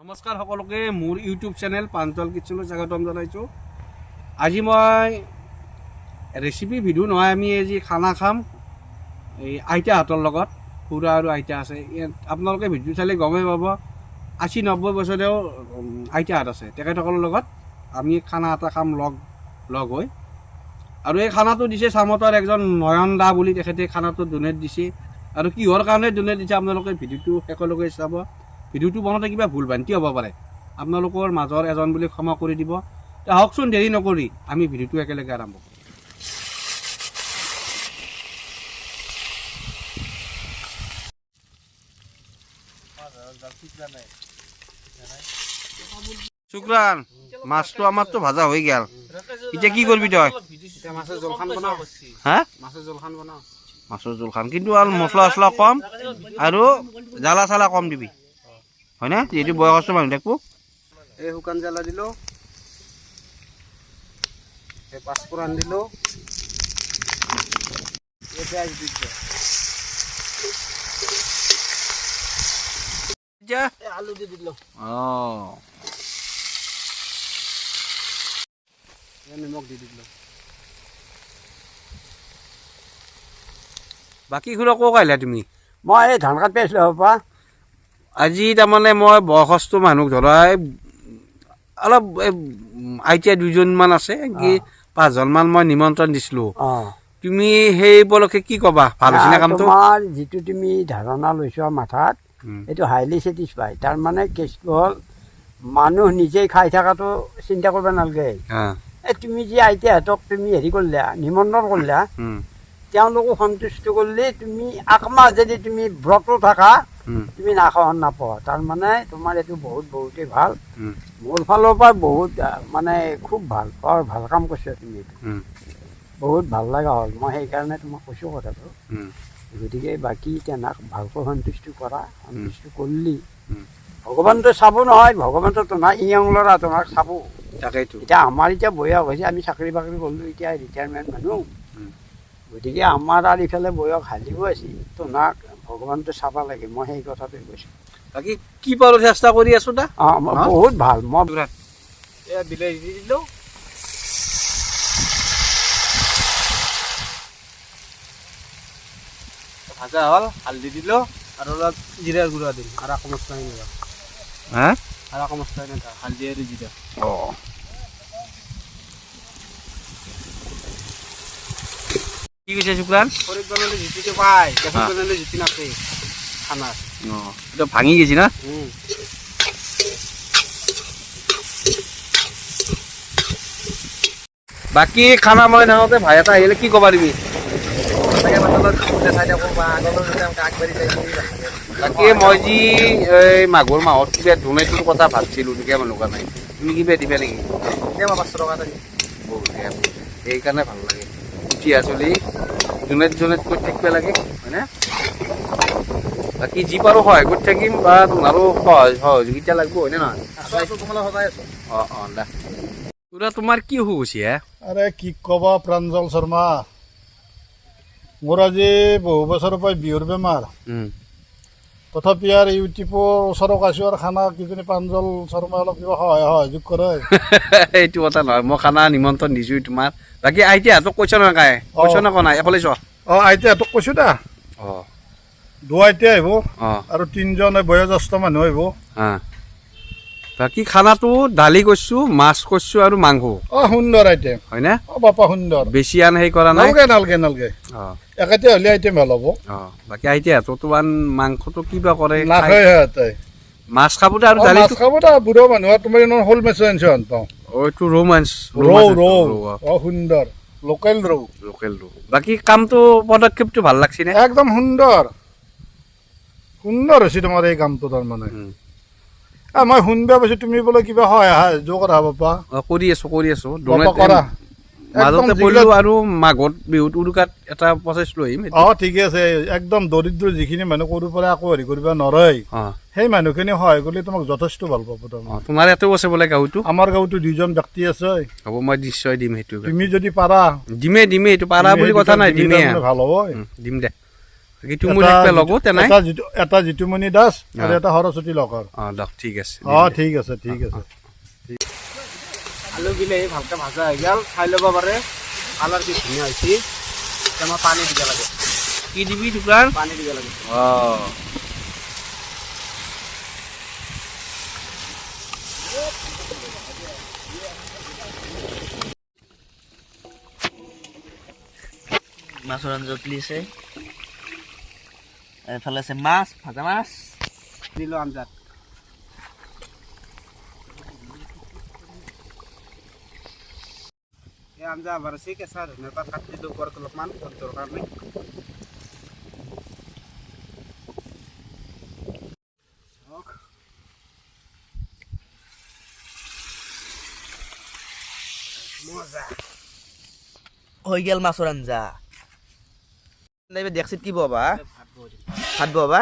নমস্কাৰ সকলোকে মোৰ ইউটিউব চেনেল প্ৰাঞ্জল কিটচেনত স্বাগতম জনাইছোঁ। আজি মই ৰেচিপি ভিডিঅ' নহয়, আমি আজি খানা খাম এই আইতাহঁতৰ লগত। খুৰা আৰু আইতা আছে, আপোনালোকে ভিডিঅ' চালে গমেই পাব 80-90 বছৰেও আইতাহঁত আছে। তেখেতসকলৰ লগত আমি খানা এটা খাম লগ হৈ। আৰু এই খানাটো দিছে চামতাৰ এজন নয়ন দা বুলি, তেখেতে খানাটো ডনেট দিছে। আৰু কিহৰ কাৰণে ডনেট দিছে আপোনালোকে ভিডিঅ'টো শেষলৈকে চাব। ভিডিঅ'টো বনাওঁতে কিবা ভুল ভ্ৰান্তি হ'ব পাৰে, আপোনালোকৰ মাজৰ এজন বুলি ক্ষমা কৰি দিব। আহকচোন, দেৰি নকৰি আমি ভিডিঅ'টো একেলগে আৰম্ভ কৰোঁ। শুক্ৰান, মাছটো আমাৰতো ভাজা হৈ গেল, এতিয়া কি কৰিবি তই? মাছেৰ জলখান বনাও। হা, মাছেৰ জলখান বনাও। মাছৰ জোলখান, কিন্তু আৰু মছলা চছলা কম আৰু জ্বালা চালা কম দিবি, হয়নে? যিহেতু বয়সস্থ মানুহ থাকবো। এই শুকান জ্বালা দিলো, এই পাঁচফোড়ন দিলো, এই পেঁয়াজ দিলো, এই আলু দিয়ে দিলো, এই নিমখ দি দিলো। বাকী খুৰা ক'ক আহিলা তুমি? মই এই ধান কাটি আছিলো হবা। আজি তাৰমানে মই বয়সস্থ মানুহ ধৰা অলপ আইতা দুজনমান আছে, কি 5জনমান মই নিমন্ত্ৰণ দিছিলোঁ। তুমি সেই উপলক্ষে কি ক'বা? ভাল হৈছে নে কামটো? তোমাৰ যিটো তুমি ধাৰণা লৈছা মাথাত, এইটো হাইলি ছেটিছফাই। তাৰমানে কেছটো হ'ল মানুহ নিজেই খাই থকাটো চিন্তা কৰিব নালাগে। এই তুমি যি আইতাহঁতক তুমি হেৰি কৰিলা, নিমন্ত্ৰণ কৰিলা, তেওঁলোকো সন্তুষ্ট কৰিলে তুমি একমাহ যদি তুমি ব্ৰত থাকা, তুমি নাখাওঁ নাপোৱা। তাৰমানে তোমাৰ এইটো বহুতেই ভাল। মোৰ ফালৰ পৰা বহুত মানে খুব ভাল, ভাল কাম কৰিছা তুমি। বহুত ভাল লগা হ'ল, মই সেইকাৰণে তোমাক কৈছোঁ কথাটো। গতিকে বাকী তেনাক ভালকৈ সন্তুষ্ট কৰা, সন্তুষ্ট কৰিলি ভগৱানটো চাব নহয়, ভগৱানটো তোমাৰ ইয়ং ল'ৰা, তোমাক চাব। তাকেইতো, এতিয়া আমাৰ এতিয়া বয়স হৈছে, আমি চাকৰি বাকৰি কৰিলোঁ, এতিয়া ৰিটায়াৰমেণ্ট মানুহ। গতিকে আমাৰ আৰু ইফালে বয়স হালিব আছে, তোমাক ভগৱানটো চাব লাগে, মই সেই কথাটোৱে কৈছোঁ। বাকী কি পাৰোঁ চেষ্টা কৰি আছোঁ দা। বহুত ভাল। মই বিলাহী দি দিলোঁ, ভাজা হ'ল, হালধি দিলোঁ আৰু অলপ জিৰাৰ গুড়া দিম, আৰু আকৌ মছলা নিদিওঁ, আৰু আকৌ মছলা নিদিওঁ, হালধি আৰু জিৰা। কি কৈছে শুক্ৰান? খৰিত বনালে জুতিটো পায়, গেছত বনালে জুতি নাপায় খানাত। এইটো ভাঙি গৈছে না? বাকী খানা মই থাকোঁতে ভাই এটা আহিলে কি ক'বা তুমি? বাকী মই যি এই মাঘৰ মাহত কিবা ডনেটৰ কথা ভাবছিলোঁ, দুখীয়া মানুহ কাৰণে, তুমি কিবা দিবা নেকি? 500 টকা এটা দিম। সেইকাৰণে ভাল লাগে, উঠি আচলি ডনেট কৰি থাকিব লাগে, হয়নে? বাকী যি পাৰোঁ সহায় কৰি থাকিম, বা তোমাৰো সহযোগিতা লাগিব, হয়নে নহয়? দা পুৰা তোমাৰ কি অসুখ হৈছে? আৰে কি কবা প্ৰাঞ্জল শৰ্মা, মোৰ আজি বহু বছৰৰ পৰা বিহুৰ বেমাৰ। তথাপি আৰু ইউটিউবৰ ওচৰত আছোঁ, আৰু খানা কিজানি প্ৰাঞ্জল শৰ্মা অলপ কিবা সহযোগ কৰে। এইটো কথা নহয়, মই খানা নিমন্ত্ৰণ দিছোঁ তোমাৰ। বাকী আইতাহঁতক কৈছ না কাই? কৈছ না কোৱা নাই? এফালে চ। আইতাহঁতক কৈছোঁ দা, দুআইতা আহিব আৰু 3জন বয়োজ্যেষ্ঠ মানুহ আহিব। বাকী খানাটো দালি কৰিছোঁ, মাছ কৰিছোঁ আৰু মাংস। সুন্দৰ আইটেম, হয়নে? বাপা সুন্দৰ। বেছি আন সেই কৰা নাই, নালগে একেতে হ'লে আইটেম ভাল হ'ব। বাকী আইতাহঁততো মাংসটো কিবা কৰে, নাখায় সিহঁতে। মাছ খাব আৰু দালি খাব দা, বুঢ়া মানুহ তোমাৰ শ'ল মাছ আনিছোঁ। এইটো ৰৌ মাছ, ৰৌ সুন্দৰ, লোকেল ৰৌ। বাকী কামটো পদক্ষেপটো ভাল লাগছে নে? একদম সুন্দৰ হৈছে তোমাৰ এই কামটো। তাৰমানে মই শুনিব পাইছোঁ তুমি বোলে কিবা সাহায্য কৰা বাপা। কৰি আছো কৰা মাজতে কৰিলোঁ, আৰু মাঘত বিহুত উৰুকাত এটা প্ৰচেছ লৈ আহিম। ঠিকে আছে। একদম দৰিদ্ৰ যিখিনি মানুহ কৰোঁ পৰা একো হেৰি কৰিব নোৱাৰে, সেই মানুহখিনি সহায় কৰিলে তোমাক যথেষ্ট ভাল পাব। তোমাৰ ইয়াতেও আছে বোলে গাঁৱতো? আমাৰ গাঁৱতো 2জন ব্যক্তি আছে। হ'ব, মই নিশ্চয় দিম। সেইটো তুমি যদি পাৰা দিমে, এইটো পাৰা বুলি কথা নাই, দিমে, ভাল হ'ব। দিম দে। তুমুল এক লগো তেনাই এটা জিতুমণি দাস আৰু এটা সৰস্বতী লকৰ। দিয়ক ঠিক আছে ঠিক আছে ঠিক আছে। আলু বিলাহী ভালকৈ ভাজা হৈ গ'ল, খাই ল'ব পাৰে। কালাৰ কি ধুনীয়া হৈছে। এতিয়া মই পানী দিব লাগে। কি দিবি দোকান? পানী দিব লাগে। মাছৰ আঞ্জা তুলিছে, এফালে আছে মাছ, ভাজা মাছ দিলোঁ আঞ্জাত। এই আঞ্জা আবাৰ আছে, কেঁচা ধনিয়া পাত কাটি দিলোঁ ওপৰত অলপমান গোন্ধৰ কাৰণে। মজা হৈ গেল মাছৰ আঞ্জা। দেখছিত কি ববা ভাত ববা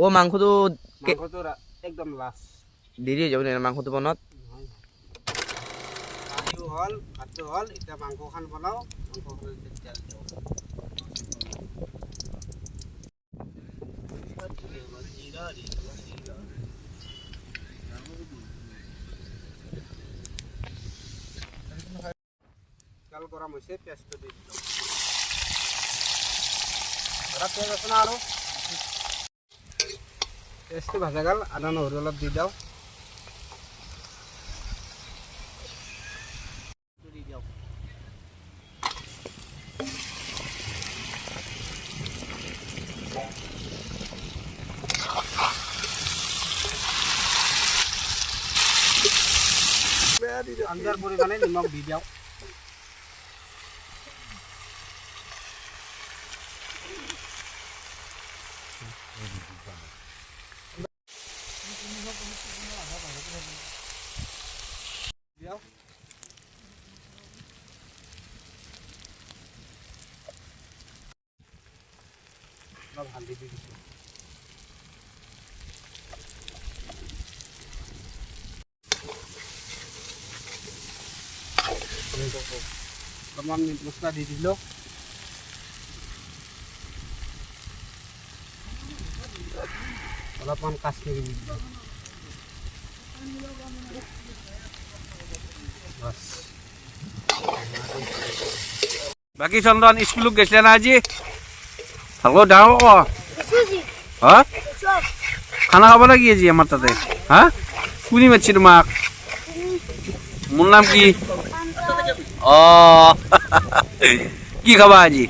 অ মাংসটো একদম লাষ্ট দেৰি হৈ যাব নে মাংসটো বনত? পানীও হ'ল, ভাতটো হ'ল, এতিয়া মাংসখন বনাওঁ। তেল গৰম হৈছে, পেঁয়াজটো দি দিলোঁ। পেঁয়াজ আছে না আৰু পেঁয়াজটো ভাজা গ'ল, আদা নহৰু অলপ দি দিওঁ। আঞ্জাৰ পৰিমাণে নিমখ দি দিওঁ। অলপ হালধি দি দিছোঁ। অলপমান মিট মছলা দি দিলোঁ। অলপমান কাশ্মীৰী দি দিলোঁ। বাকী চন্দন স্কুলত গৈছিলে না আজি? ভালকৈ ডাঙৰ ক হা খানা খাব লাগি আজি আমাৰ তাতে। হা কোনে মাতিছে তোমাক? মোৰ নাম কি? কি খাবা আজি?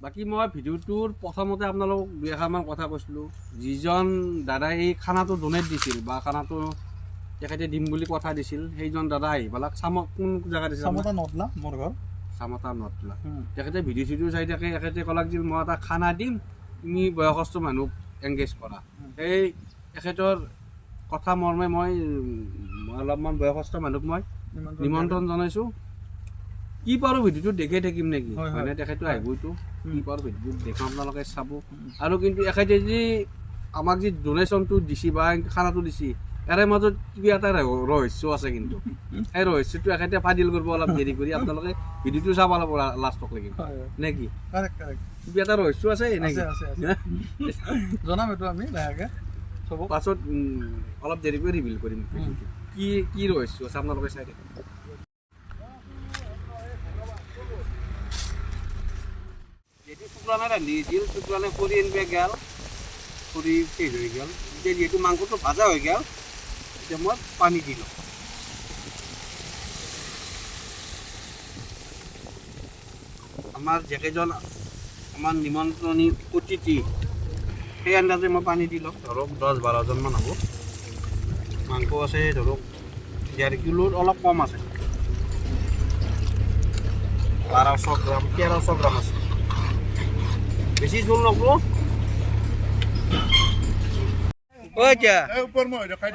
বাকী মই ভিডিঅ'টোৰ প্ৰথমতে আপোনালোকক দুই এষাৰমান কথা কৈছিলোঁ। যিজন দাদাই এই খানাটো ডনেট দিছিল বা খানাটো তেখেতে দিম বুলি কথা দিছিল, সেইজন দাদা আহি পেলাক কোন জেগা দিছিল? নদলা মোৰ ঘৰ চামতা নদলা। তেখেতে ভিডিঅ' চিডিঅ' চাই থাকে, তেখেতে ক'লাক যে মই এটা খানা দিম, তুমি বয়সস্থ মানুহক এংগেজ কৰা। সেই তেখেতৰ কথা মৰ্মে মই অলপমান বয়সস্থ মানুহক মই নিমন্ত্ৰণ জনাইছোঁ। কি পাৰোঁ ভিডিঅ'টো দেখে থাকিম নেকি? মানে তেখেতো আহিবইতো, কি পাৰোঁ ভিডিঅ'টো দেখোঁ, আপোনালোকে চাব। আৰু কিন্তু এখেতে যি আমাক যি ডনেশ্যনটো দিছে বা খানাটো দিছে, ইয়াৰে মাজত কিবা এটা ৰহস্য আছে। কিন্তু সেই ৰহস্যটো এখেতে ফাদিল কৰিব অলপ দেৰি কৰি। আপোনালোকে ভিডিঅ'টো চাব লাগিব লাষ্টক লাগিব নে কি? কিবা এটা ৰহস্য আছে নেকি? জনাম এইটো আমি লাহেকৈ পাছত অলপ দেৰি কৰি ৰিভিল কৰিম কি কি ৰহস্য আছে, আপোনালোকে চাই থাকিব। যিহেতু শুক্ৰাণে ৰান্ধিছিল, শুক্ৰাণে খৰি আনিব গ'ল, খৰি শেষ হৈ গ'ল। এতিয়া যিহেতু মাংসটো ভাজা হৈ গ'ল, এতিয়া মই পানী দিলোঁ। আমাৰ যেকেইজন আমাৰ নিমন্ত্ৰণী অতিথি, সেই আন্দাজে মই পানী দিলোঁ। ধৰক 10-12জনমান হ'ব। মাংস আছে ধৰক 1.5 কিলোৰ অলপ কম আছে, 1200 গ্ৰাম 1300 গ্ৰাম আছে। বেছি জোল নকৰোঁ।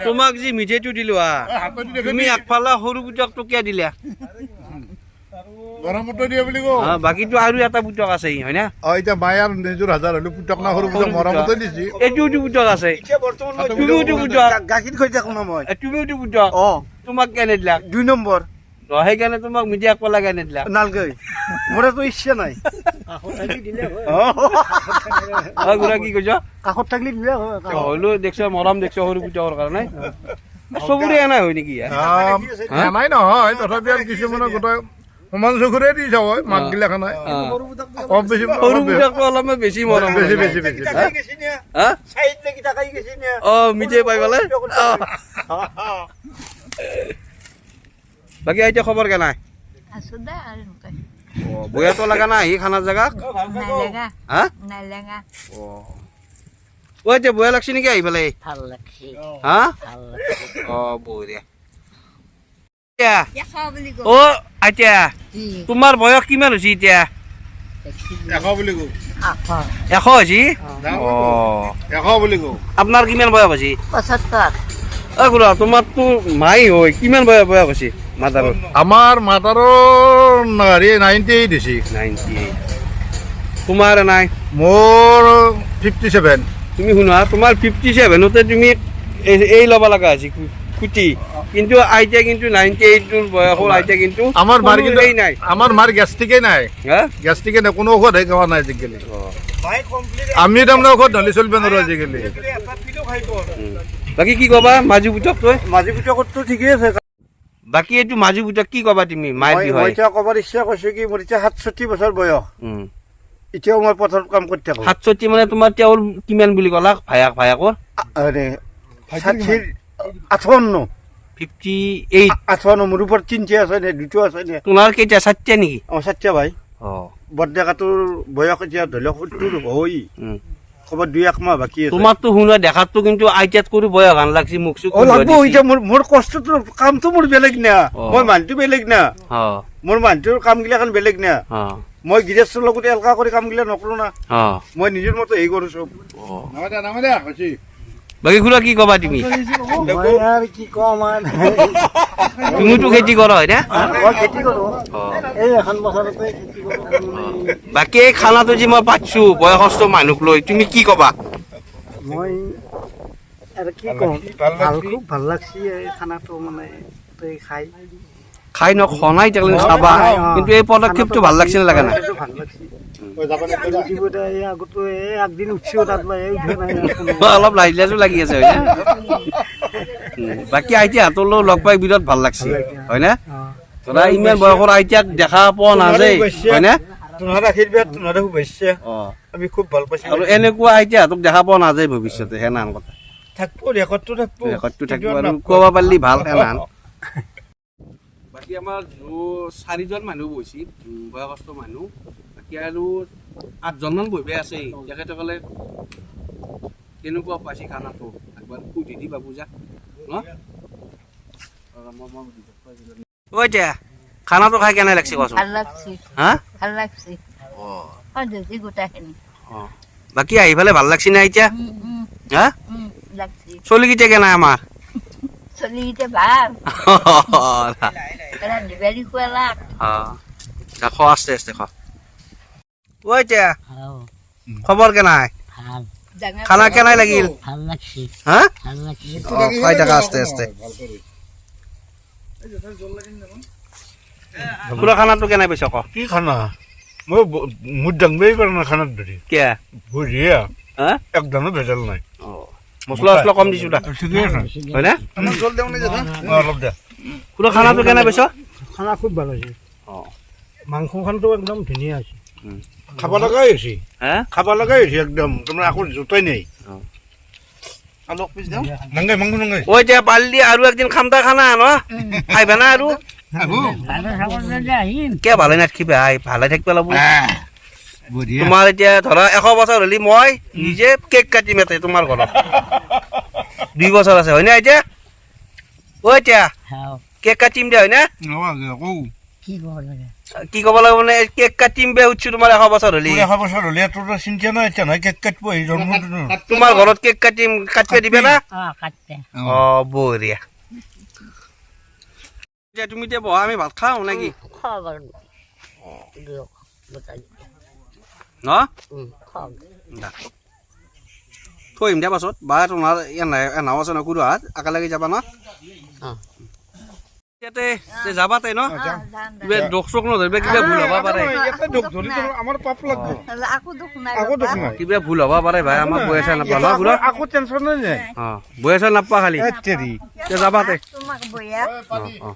তোমাক যি মিঠেইটো দিলোঁ, তুমি আগফালে সৰু পুতকটো কিয় দিলা? বাকীটো আৰু এটা পুতক আছে, হয় না? এতিয়া মায়াৰ নিজৰ হাজাৰ হলো পুতক না সৰু পুতক মৰমতে দিছি। এইটোতো পুতক আছে, তুমিওতো পুতক, গাখীৰ খাই থাকো না মই, তুমিওতো পুতক। তোমাক কেনে দিলা? 2 নম্বৰ। সেইকাৰণে তোমাক মিডিয়াক পলাই গাই নিদিলা নালগে মোৰতো ইচ্ছা নাই গুড়া কি কৈছ কাষত থাকিলে দিলে হয় হলো দেখছ মৰম দেখছ সৰু পুতেকৰ কাৰণে চবৰে এনাই হয় নেকি নাই নহয় তথাপি আৰু কিছুমানে গোটেই সমান চকুৰে দি চাব মাক গিলা খানাই সৰু পুতেকটো অলপমান বেছি মৰম বেছি মিঠাই পাই পেলাই বাকী এতিয়া খবৰ কেনাই আছো দে আৰু নকয় বয়াতো লগা নাই আহি খানা জেগা নালাগা হা নালাগা ও এতিয়া বয়া লাগছে নেকি আহি পেলাই ভাল লাগছে হা ভাল লাগছে বঢ়িয়া দেখা বুলি ক অ আইতা তোমাৰ বয়স কিমান হৈছে এতিয়া 100 বুলি কওঁ 100 হৈছে অ 100 বুলি কওঁ আপোনাৰ কিমান বয়স হৈছে 75 অ গুৰা তোমাৰতো মাই হয় কিমান বয়স হৈছে মাতাৰৰ আমাৰ মাতাৰৰ 98 দিছে 98 তোমাৰ নাই মোৰ 57 তুমি শুনা তোমাৰ 57তে তুমি এই ল'ব লগা হৈছে কুটি কিন্তু আইতা কিন্তু 98 টোৰ বয়সৰ আইতা কিন্তু আমাৰ মাৰ কিন্তু এই নাই আমাৰ মাৰ গেষ্টিকে নাই হা গেষ্টিকে নাই কোনো ঔষধ খাৱা নাই আজিকালি আমি তাৰমানে ঔষধ ধলি চলিব নোৱাৰো আজিকালি বাকী কি কবা মাজু পুতক তই মাজু পুতেকতো ঠিকেই আছে বাকী এইটো মাজু পুতক কি কবা তুমি মাইৰ মই বিষয়ে এতিয়া ক'বৰ ইচ্ছা কৰিছোঁ কি মোৰ এতিয়া 67 বছৰ বয়স এতিয়াও মই পথত কাম কৰি থাকোঁ 67 মানে তোমাৰ তেওঁৰ কিমান বুলি ক'লা ভায়াকৰ 58 58 মোৰ ওপৰত তিনিটা আছে নে দুটা আছে নে তোমাৰ কেইটা 7টা নেকি চাৰিটা ভাই অ বৰডেকাটোৰ বয়স এতিয়া ধৰি লওক 70 হৈ ক'ৰবাত 2-1 মাহ বাকী আছে তোমাৰতো শুনা দেখাততো কিন্তু আইতাত কৰি বয়স আন লাগছি মুখ চুখ এতিয়া মোৰ কষ্টটো কামটো মোৰ বেলেগ না মই মানুহটো বেলেগ না মোৰ মানুহটোৰ কামগিলাখান বেলেগ না মই গৃহস্থৰ লগত এলকা কৰি কামগিলা নকৰোঁ না মই নিজৰ মতে হেৰি কৰোঁ চব বাকী খুৰা কি কবা তুমি আৰু কি ক'ম তুমিতো খেতি কৰা হয় না মই খেতি কৰোঁ এই এখন বছৰতে খেতি কৰোঁ বাকী এই খানাটো যে মই পাইছো বয়সস্থ মানুহক লৈ তুমি কি কবা মই আৰু কি ক'ম খুব ভাল লাগছে এই খানাটো মানে খাই নখনাই তেতিয়ালৈকে চাবা কিন্তু এই পদক্ষেপটো ভাল লাগছে নে লাগা নাই ভাল লাগছে একদিন উঠছেও তাত অলপ লাজ লাজো লাগি আছে হয় বাকী আইতা হাতলৈও লগ পাই বিৰাট ভাল লাগছে হয় না ধৰা ইমান বয়সৰ আইতাক দেখা পোৱা নাযায় হয় না তোমাৰ আশীৰ্বাদ তোমাৰ শুভেচ্ছা আমি খুব ভাল পাইছোঁ আৰু এনেকুৱা আইতা হাতক দেখা পোৱা নাযায় ভৱিষ্যতে হেনান কথা থাকিব ৰেকৰ্ডটো থাকিব আৰু ক'ব পাৰিলে ভাল হেনান বাকী আমাৰ 4জন মানুহ বহিছে বয়সস্থ মানুহ বাকী আৰু 8জনমান বহিবে আছে তেখেতসকলে কেনেকুৱা পাইছে খানাটো একবাৰ সুধি দি বাবু যা ন ঐ এতিয়া খানাটো খাই কেনে লাগছে কোৱাচোন ভাল লাগছে হা ভাল লাগছে পদ্ধতি গোটাখিনি বাকী আহি পেলাই ভাল লাগছে না এতিয়া হা লাগছে চলিকেইটা কেনে আমাৰ চলি এতিয়া ভাল দিবাৰী খোৱা লাগ খ আস্তে আস্তে খ ঐ এতিয়া খবৰ কেনাই খানা কেনাই লাগিল ভাল লাগছে হা ভাল লাগছে খাই থাকা আস্তে আস্তে পুৰা খানাটো কেনাই পাইছ ক কি খানা মই মোৰ দাংবেই কৰা নাই খানাত ধৰি কিয় বঢ়িয়া হা একদমো ভেজাল নাই মছলা চছলা কম দিছো তাক ঠিকেই আছে হয় না অলপ দে পুৰা খানাটো কেনাই পাইছ খানা খুব ভাল হৈছে মাংসখনটো একদম ধুনীয়া হৈছে খাব লগাই হৈছে হা খাব লগাই হৈছে একদম তোমাৰ আকৌ জোতাই নাই নাংগাই মাংস নাংগাই ঐ এতিয়া পাৰিলি আৰু একদিন খাম তা খানা ন খাইবা না আৰু কিয় ভালে নাথাকিবা ভালে থাকিব লাগিব তোমাৰ এতিয়া ধৰা 100 বছৰ হলি মই নিজে কেক কাটিম এতে তোমাৰ ঘৰত 2 বছৰ আছে হয় না এতিয়া ঐ এতিয়া কেক কাটিম দে হয় না কি ক'ব লাগে মানে কেক কাটিম বে উঠছো তোমাৰ 100 বছৰ হলি 100 বছৰ হলে তোৰ চিন্তা নাই এতিয়া নহয় কেক কাটিব এই জন্মদিন তোমাৰ ঘৰত কেক কাটিম কাটিব দিবে না কাটতে বঢ়িয়া এতিয়া তুমি এতিয়া বহা আমি ভাত খাওঁ নেকি খবৰ ন থৈম দিয়া পাছত বা তোমাৰ এনাও আছে ন কুৰু হাত একেলগে যাবা ন ইয়াতে যাবা তাই ন কিবা দুখ চোখ নধৰিবা কিবা ভুল হ'ব পাৰে আমাৰ পাপ লাগব আকৌ দুখ নাই আকৌ দুখ নাই কিবা ভুল হ'ব পাৰে ভাই আমাক বয়সা নাপা ন ভুল আকৌ টেনচন নাই বয়সা নাপা খালি যাবা তাই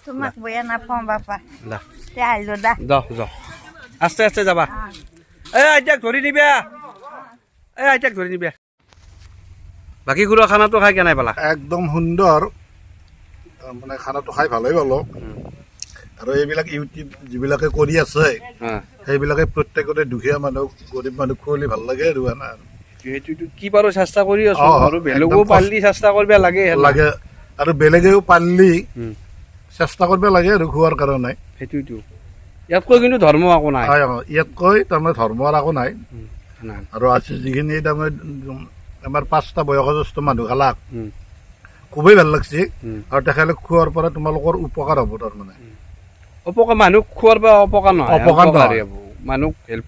তোমাক বয়া নাপাওঁ বাপা দা তে আহিলো দা দ আস্তে আস্তে যাবা আইতাক ধৰি নিবা আইতাক ধৰি নিবা বাকী ঘূৰা খানাটো খাই কেনে পালা একদম সুন্দৰ মানে খানাটো খাই ভালেই পালো আৰু এইবিলাক ইউটিউব যিবিলাকে কৰি আছে সেইবিলাকে প্ৰত্যেকতে দুখীয়া মানুহ গৰীব মানুহ খুৱালে ভাল লাগে আৰু সেইটোতো কি পাৰো চেষ্টা কৰি আছো আৰু বেলেগো পাৰিলে চেষ্টা কৰিব লাগে লাগে আৰু বেলেগেও পাৰিলে চেষ্টা কৰিব লাগে আৰু খোৱাৰ কাৰণে সেইটোতো ইয়াতকৈ কিন্তু ধৰ্ম একো নাই ইয়াতকৈ তাৰমানে ধৰ্মৰ একো নাই আৰু আছে যিখিনি তাৰমানে আমাৰ 5টা বয়সস্থ মানুহ খালাক খুবেই ভাল লাগছে আৰু তেখেতলোক খোৱাৰ পৰা তোমালোকৰ উপকাৰ হ'ব তাৰমানে অপকাৰ মানুহ খোৱাৰ পৰা অপকাৰ নহয় অপকাৰ নহয় মানুহক হেল্প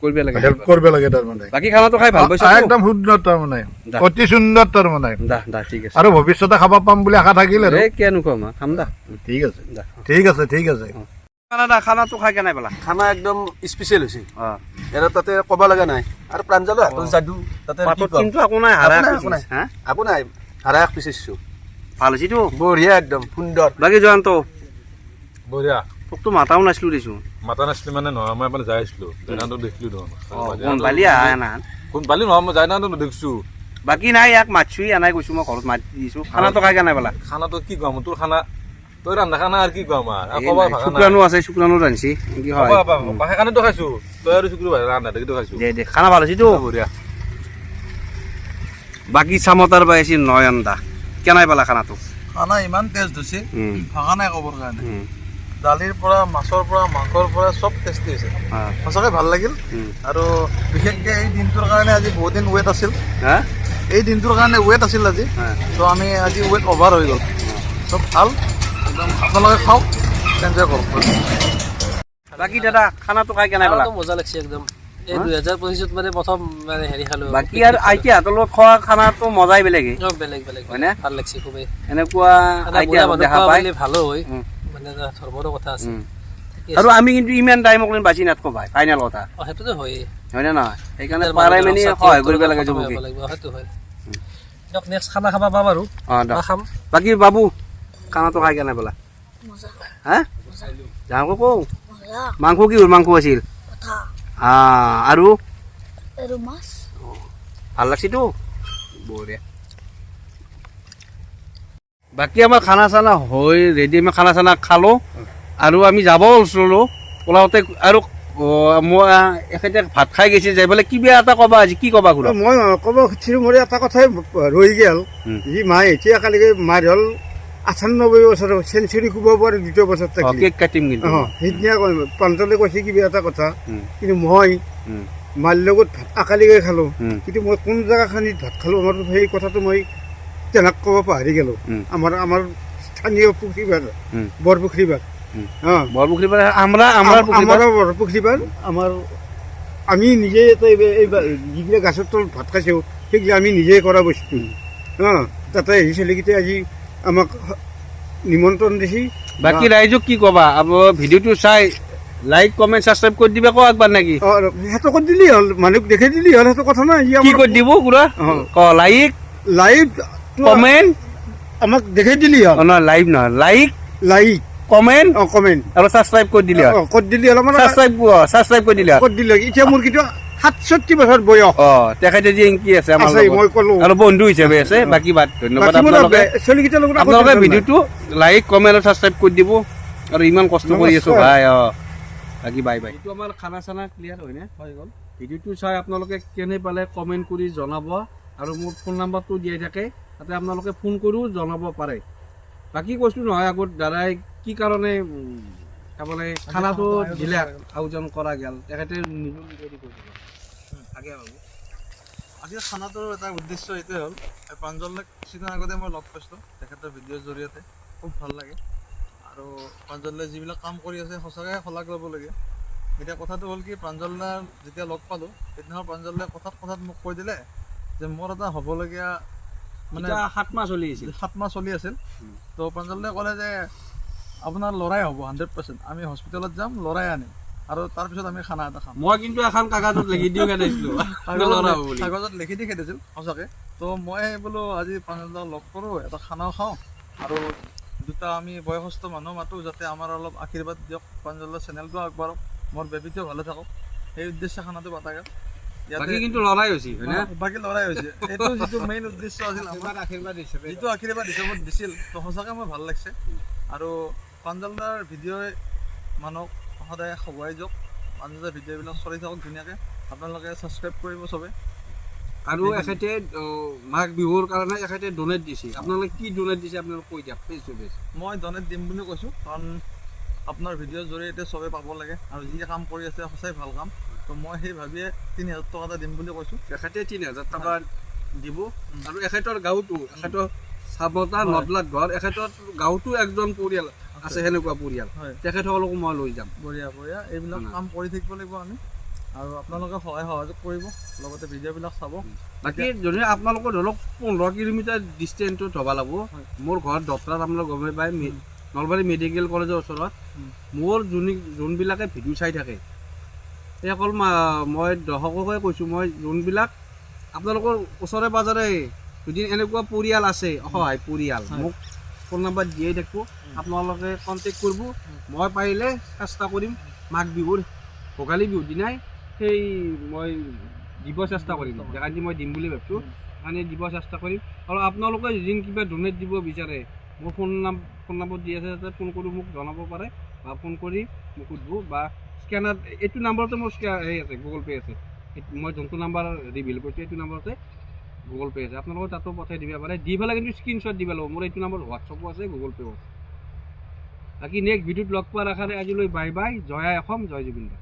কৰিব লাগে তাৰমানে বাকী খানাটো খাই ভাল পাইছো একদম সুন্দৰ তাৰমানে অতি সুন্দৰ তাৰমানে দা ঠিক আছে আৰু ভৱিষ্যতে খাব পাম বুলি আশা থাকিল আৰু কিয়নো খাম খাম দা ঠিক আছে ঠিক আছে ঠিক আছে খানাটো খাই কেনে পালা খানা একদম স্পেচিয়েল হৈছে এনে তাতে ক'ব লগা নাই আৰু প্ৰাঞ্জলৰ হাতৰ যাদু তাতে কিন্তু একো নাই হাৰা একো নাই হাৰা এক পিচিছো ভাল হৈছেতো বঢ়িয়া একদম সুন্দৰ বাকী জয়ন্ত বঢ়িয়া তোকতো মাতাও নাছিলো দেচোন মাতা নাছিলি মানে নহয় মই মানে যাই আছিলো জাইনাটো দেখিলো কোন পালি আহা না কোন পালি নহয় মই জাইনাটো দেখিছো বাকী নাই ইয়াক মাতছুই আনাই কৈছো মই ঘৰত মাতি দিছো খানাটো খাই কেনে পালা খানাটো কি কম তোৰ খানা তই ৰান্ধা খানা আৰু কি কম আৰু ক'বা ভাষা নাই শুক্ৰাণু আছে শুক্ৰাণু ৰান্ধছি কি হয় বাহে কাৰণেতো খাইছো তই আৰু শুক্ৰ ভাই ৰান্ধা দেখিতো খাইছো দে খানা ভাল হৈছেতো বঢ়িয়া বাকী চামতাৰ পাইছি নয়ন দা কেনাই পালা খানাটো খানা ইমান টেষ্ট হৈছে ভাষা নাই ক'বৰ কাৰণে দালিৰ পৰা মাছৰ পৰা মাংসৰ পৰা চব টেষ্টি হৈছে সঁচাকৈ ভাল লাগিল আৰু বিশেষকৈ এই দিনটোৰ কাৰণে আজি বহুত দিন ৱেট আছিল এই দিনটোৰ কাৰণে ৱেট আছিল আজি তো আমি আজি ৱেট অভাৰ হৈ গ'ল চব ভাল একদম আপোনালোকে খাওক এনজয় কৰক বাকী দাদা খানাটো খাই কেনাই পালা মজা লাগছে একদম এই 2025 মানে প্ৰথম মানে হেৰি খালো বাকী আৰু আইতিয়া হাতৰ লগত খোৱা খানাটো মজাই বেলেগে বেলেগ বেলেগ হয়নে ভাল লাগছে খুবেই এনেকুৱা আইতিয়া দেখা পাই ভালো হয় মানে ধৰ্মৰো কথা আছে আৰু আমি কিন্তু ইমান টাইমক বাচি নাথাকো ভাই ফাইনেল কথা সেইটোতো হয়ে হয়নে নহয় সেইকাৰণে পাৰাই মেলি সহায় কৰিব লাগে যুৱকে সেইটো হয় দিয়ক নেক্সট খানা খাবা পাম আৰু খাম বাকী বাবু খানাটো খাই কেনে পালা হা যাওঁ কওঁ মাংস কি হ'ল মাংস আছিল আৰু ভাল লাগছেতো বঢ়িয়া বাকী আমাৰ খানা চানা হৈ ৰেডি আমি খানা চানা খালোঁ আৰু আমি যাব ওচৰলো ওলাওঁতে আৰু মই এখেতে ভাত খাই গৈছে যাই পেলাই কিবা এটা ক'বা আজি কি ক'বা ঘূৰা মই ক'ব খুজিছিলোঁ মোৰ এটা কথাই ৰৈ গ'ল যি মায়ে এতিয়া কালিকে মাৰ হ'ল 98 বছৰ চেঞ্চুৰী খুব পাৰে 2 বছৰ থাকিলে কেক কাটিম কিন্তু সেইদিনা প্ৰাঞ্জলে কৈছে কিবা এটা কথা কিন্তু মই মাৰ লগত ভাত আকালিকে খালোঁ কিন্তু মই কোন জেগাখিনিত ভাত খালোঁ আমাৰ সেই কথাটো মই তেনেক ক'ব পাহৰি গ'লোঁ আমাৰ স্থানীয় পুখুৰীবাৰ বৰপুখুৰীবাৰ বৰপুখুৰীবাৰ আমাৰ বৰপুখুৰীবাৰ আমাৰ আমি নিজে যিবিলাক গাছৰ তলত ভাত খাইছোঁ সেইবিলাক আমি নিজে কৰা বস্তু তাতে এই ছোৱালীকেইটাই আজি আমাক নিমন্ত্ৰণ দিছে বাকী ৰাইজক কি ক'বা ভিডিঅ'টো চাই লাইক কমেণ্ট ছাবস্ক্ৰাইব কৰি দিবা আকৌ একবাৰ নেকি সেইটো কৰি দিলেই হ'ল মানুহক দেখাই দিলেই হ'ল সেইটো কথা নাই কি কৰি দিব পুৰা লাইক লাইভ কমেণ্ট আমাক দেখাই দিলেই হ'ল নহয় লাইভ নহয় লাইক কমেণ্ট কমেণ্ট আৰু ছাবস্ক্ৰাইব কৰি দিলে কৰি দিলে হ'ল মানে ছাবস্ক্ৰাইব কৰি দিলে কৰি দিলে এতিয়া মোৰ কিন্তু 67 বছৰ বয়স তেখেতে যি কি আছে আমাৰ মই ক'লো আৰু বন্ধু হিচাপে আছে বাকী বাদ ধন্যবাদ আপোনালোকে ভিডিঅ'টো লাইক কমেণ্ট আৰু ছাবস্ক্ৰাইব কৰি দিব আৰু ইমান কষ্ট কৰি আছো ভাই বাকী বাই বাই এইটো আমাৰ খানা চানা ক্লিয়াৰ হয়নে হৈ গ'ল ভিডিঅ'টো চাই আপোনালোকে কেনে পালে কমেণ্ট কৰি জনাব আৰু মোৰ ফোন নাম্বাৰটো দিয়াই থাকে তাতে আপোনালোকে ফোন কৰিও জনাব পাৰে বাকী কৈছো নহয় আগত দাদাই কি কাৰণে তাৰমানে খানাটো দিলে আয়োজন কৰা গ'ল তেখেতে নিজৰ নিজে কৰি আজি খানাটোৰ এটা উদ্দেশ্য এইটোৱে হ'ল প্ৰাঞ্জলক কিছুদিন আগতে মই লগ পাইছিলোঁ তেখেতৰ ভিডিঅ'ৰ জৰিয়তে খুব ভাল লাগে আৰু প্ৰাঞ্জলে যিবিলাক কাম কৰি আছে সঁচাকৈ শলাগ ল'বলগীয়া এতিয়া কথাটো হ'ল কি প্ৰাঞ্জলদাৰ যেতিয়া লগ পালোঁ সেইদিনাখন প্ৰাঞ্জলে কথাত মোক কৈ দিলে যে মোৰ এটা হ'বলগীয়া মানে 7 মাহ চলি আছিল 7 মাহ চলি আছিল তো প্ৰাঞ্জলে ক'লে যে আপোনাৰ ল'ৰাই হ'ব 100%। আমি হস্পিটেলত যাম, ল'ৰাই আনিম আৰু তাৰপিছত আমি খানা এটা খাম। মই কিন্তু এখন কাগজত লিখি দিওঁ খেদাইছিলোঁ ল'ৰা হ'ব বুলি। কাগজত লিখি দি খেদিছিল সঁচাকৈ। তো মই বোলো আজি প্ৰাঞ্জলদাক লগ কৰোঁ, এটা খানাও খাওঁ আৰু দুটা আমি বয়সস্থ মানুহ মাতো, যাতে আমাৰ অলপ আশীৰ্বাদ দিয়ক, প্ৰাঞ্জলদাৰ চেনেলটো আগবাঢ়ক, মোৰ বেবীটোও ভালে থাকক, সেই উদ্দেশ্যে খানাটো পতা গ'ল। বাকী কিন্তু ল'ৰাই হৈছে হয়নে? বাকী ল'ৰাই হৈছে। এইটো যিটো মেইন উদ্দেশ্য আছিল আমাৰ, আশীৰ্বাদ হিচাপে যিটো আশীৰ্বাদ হিচাপত দিছিল, তো সঁচাকৈ মোৰ ভাল লাগিছে। আৰু প্ৰাঞ্জলদাৰ ভিডিঅ'ই মানুহক সদায় খবুৱাই যাওক, প্ৰাঞ্জলদাৰ ভিডিঅ'বিলাক চলি থাকক ধুনীয়াকৈ। আপোনালোকে ছাবস্ক্ৰাইব কৰিব চবে। আৰু এখেতে মাঘ বিহুৰ কাৰণে এখেতে ডনেট দিছে। আপোনালোকে কি ডনেট দিছে আপোনালোকে কৈ দিয়ক ফেচ টু ফেচ। মই ডনেট দিম বুলি কৈছোঁ, কাৰণ আপোনাৰ ভিডিঅ'ৰ জৰিয়তে চবে পাব লাগে আৰু যি কাম কৰি আছে সঁচাই ভাল কাম। তো মই সেই ভাবিয়ে 3000 টকা এটা দিম বুলি কৈছোঁ। এখেতে 3000 টকা দিব। আৰু এখেতৰ গাঁৱতো এখেতৰ চাবতা নদলাত ঘৰ, এখেতৰ গাঁৱতো একজন পৰিয়াল আছে, সেনেকুৱা পৰিয়াল, হয়, তেখেতসকলকো মই লৈ যাম। বঢ়িয়া বঢ়িয়া। এইবিলাক কাম কৰি থাকিব লাগিব আমি, আৰু আপোনালোকে সহায় সহযোগ কৰিব, লগতে ভিডিঅ'বিলাক চাব। বাকী যদি আপোনালোকৰ ধৰি লওক 15 কিলোমিটাৰ ডিষ্টেঞ্চত হ'ব লাগিব। মোৰ ঘৰ দহটাত আপোনালোকে গমেই পায়, নলবাৰী মেডিকেল কলেজৰ ওচৰত। মোৰ যোনবিলাকে ভিডিঅ' চাই থাকে সেইসকল মই দৰ্শককে কৈছোঁ, মই যোনবিলাক আপোনালোকৰ ওচৰে পাঁজৰে যদি এনেকুৱা পৰিয়াল আছে, অসহায় পৰিয়াল, মোক ফোন নম্বৰ দিয়েই থাকিব, আপোনালোকে কণ্টেক্ট কৰিব। মই পাৰিলে চেষ্টা কৰিম মাঘ বিহুৰ ভোগালী বিহুৰ দিনাই সেই মই দিব চেষ্টা কৰিম। জেগাত মই দিম বুলি ভাবিছোঁ, মানে দিব চেষ্টা কৰিম। আৰু আপোনালোকে যদি কিবা ডনেট দিব বিচাৰে, মোৰ ফোন নম্বৰ দি আছে, তাতে ফোন কৰি মোক জনাব পাৰে, বা ফোন কৰি মোক সুধিব, বা স্কেনাৰ এইটো নাম্বাৰতে মোৰ হেৰি আছে, গুগল পে' আছে। মই যোনটো নাম্বাৰ ৰিভিল কৰিছোঁ এইটো নাম্বাৰতে গুগল পে' আছে, আপোনালোকে তাতো পঠাই দিব পাৰে। দি পেলাই কিন্তু স্ক্ৰীনশ্বট দিব লাগিব। মোৰ এইটো নাম্বাৰ হোৱাটছআপো আছে, গুগল পে'ও আছে। বাকী নেক্সট ভিডিঅ'ত লগ পোৱাৰ আশাৰে আজিলৈ বাই বাই। জয় আই অসম, জয় জুবিন দা।